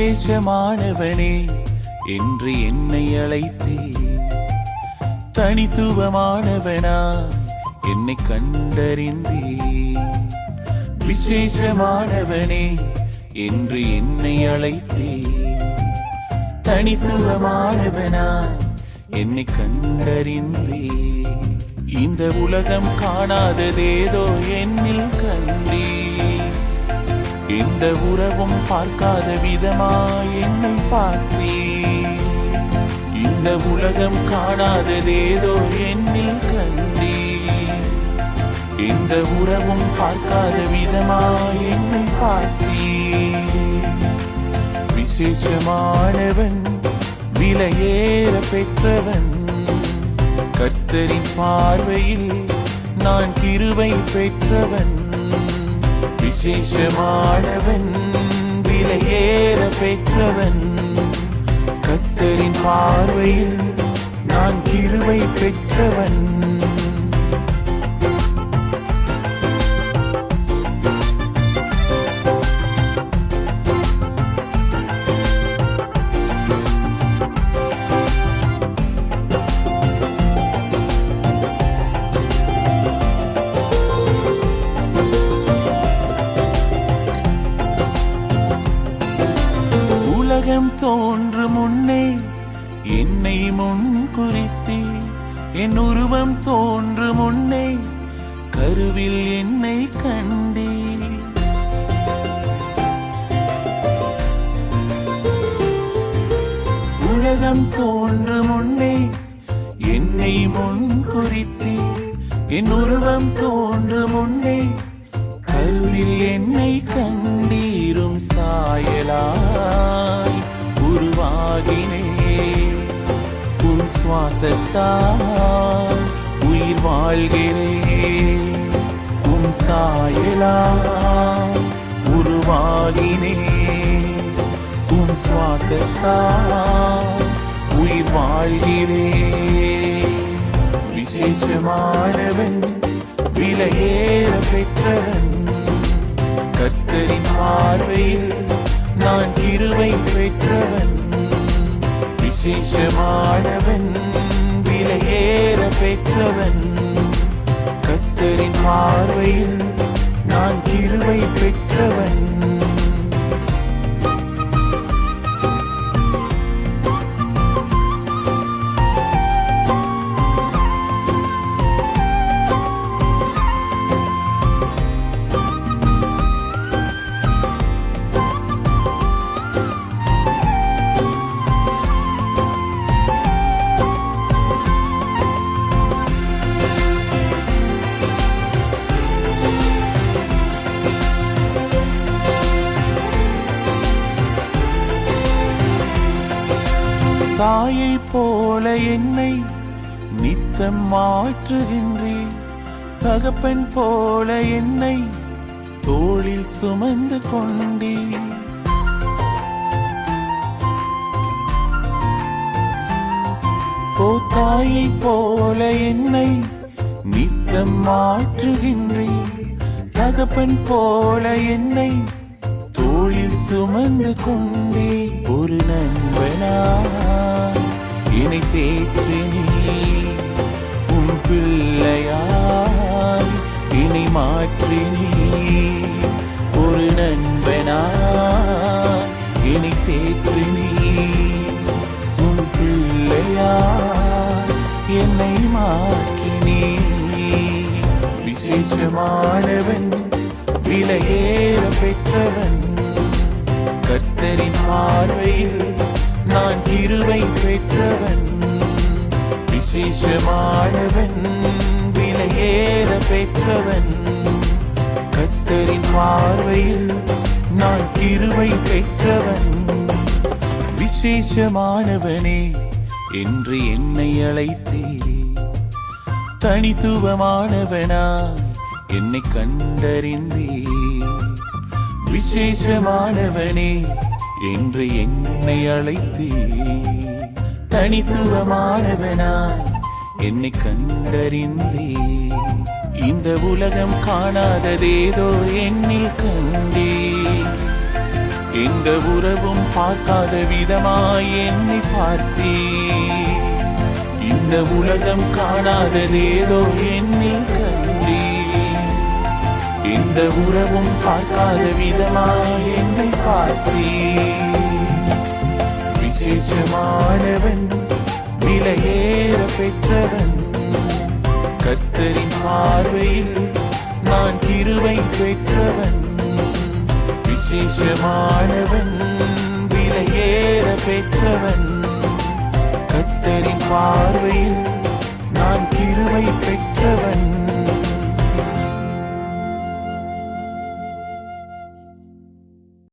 விசேஷமானவனே என்று என்னை அழைத்தே, தனித்துவமானவனா என்னை கண்டறிந்தே. விசேஷமானவனே என்று என்னை அழைத்தே, தனித்துவமானவனா என்னை கண்டறிந்தே. இந்த உலகம் காணாததேதோ என்னில் கண்டே, இந்த உறவும் பார்க்காத விதமாய் என்னை பார்த்தே. இந்த உலகம் காணாததேதோ என்னில் கண்டே, இந்த உறவும் பார்க்காத விதமாய் என்னை பார்த்தே. விசேஷமானவன், விலையேற பெற்றவன், கர்த்தரின் பார்வையில் நான் கிருபை பெற்றவன். விசேஷமானவன், விலையேற பெற்றவன், கர்த்தரின் பார்வையில் நான் கிருபை பெற்றவன். உலகம் தோன்றும் முன்னே என்னை முன் குறித்தே, என் உருவம் தோன்றும் முன்னே கருவில் என்னை கண்டே. உலகம் தோன்றும் முன்னே என்னை முன் குறித்தே, என் உருவம் தோன்றும் முன்னே கருவில் என்னை கண்டீரும். சாயலாய் உருவாகினே, உன் சுவாசத்தால் உயிர் வாழ்கிறே. உன் சாயலாய் உருவாகினே, உன் சுவாசத்தால் உயிர் வாழ்கிறே. விசேஷமானவன், விலையேற பெற்றவன், கர்த்தரின் பார்வையில் நான் கிருபை பெற்றவன். விசேஷமானவன், விலையேற பெற்றவன், கர்த்தரின் பார்வையில் நான் கிருபை பெற்றவன். தாயை போல என்னை நித்தம் மாற்றுகின்றே, தகப்பன் போல என்னை தோளில் சுமந்து கொண்டே. ஓ தாயை போல என்னை நித்தம் மாற்றுகின்றே, தகப்பன் போல என்னை தோளில் சுமந்து கொண்டே. ஒரு நண்பனா என்னை தேற்றினே, உன் பிள்ளையாய் என்னை மாற்றினே. ஒரு நண்பனா என்னை தேற்றினே, உன் பிள்ளையாய் என்னை மாற்றினே. விசேஷமானவன், விலையேற பெற்றவன், கர்த்தரின் பார்வையில் நான் கிருபை பெற்றவன். விசேஷமானவன், விலையேற பெற்றவன், கர்த்தரின் பார்வையில் நான் கிருபை பெற்றவன். விசேஷமானவனே என்று என்னை அழைத்தே, தனித்துவமானவனா என்னை கண்டறிந்தே. விசேஷமானவனே என்று என்னை அழைத்தே, தனித்துவமானவனா என்னை கண்டறிந்தே. இந்த உலகம் காணாததேதோ என்னில் கண்டே, எந்த உறவும் பார்க்காத விதமாய் என்னை பார்த்தீ. இந்த உலகம் காணாததேதோ என்னில் கண்டீ. இந்த உறவும் பார்க்காத விதமாய் என்னை பார்த்தீ. விசேஷமானவன், விலையேற பெற்றவன், கர்த்தரின் பார்வையில் நான் கிருபை பெற்றவன். விசேஷமானவன், விலையேற பெற்றவன், கர்த்தரின் பார்வையில் நான் கிருபை பெற்றவன்.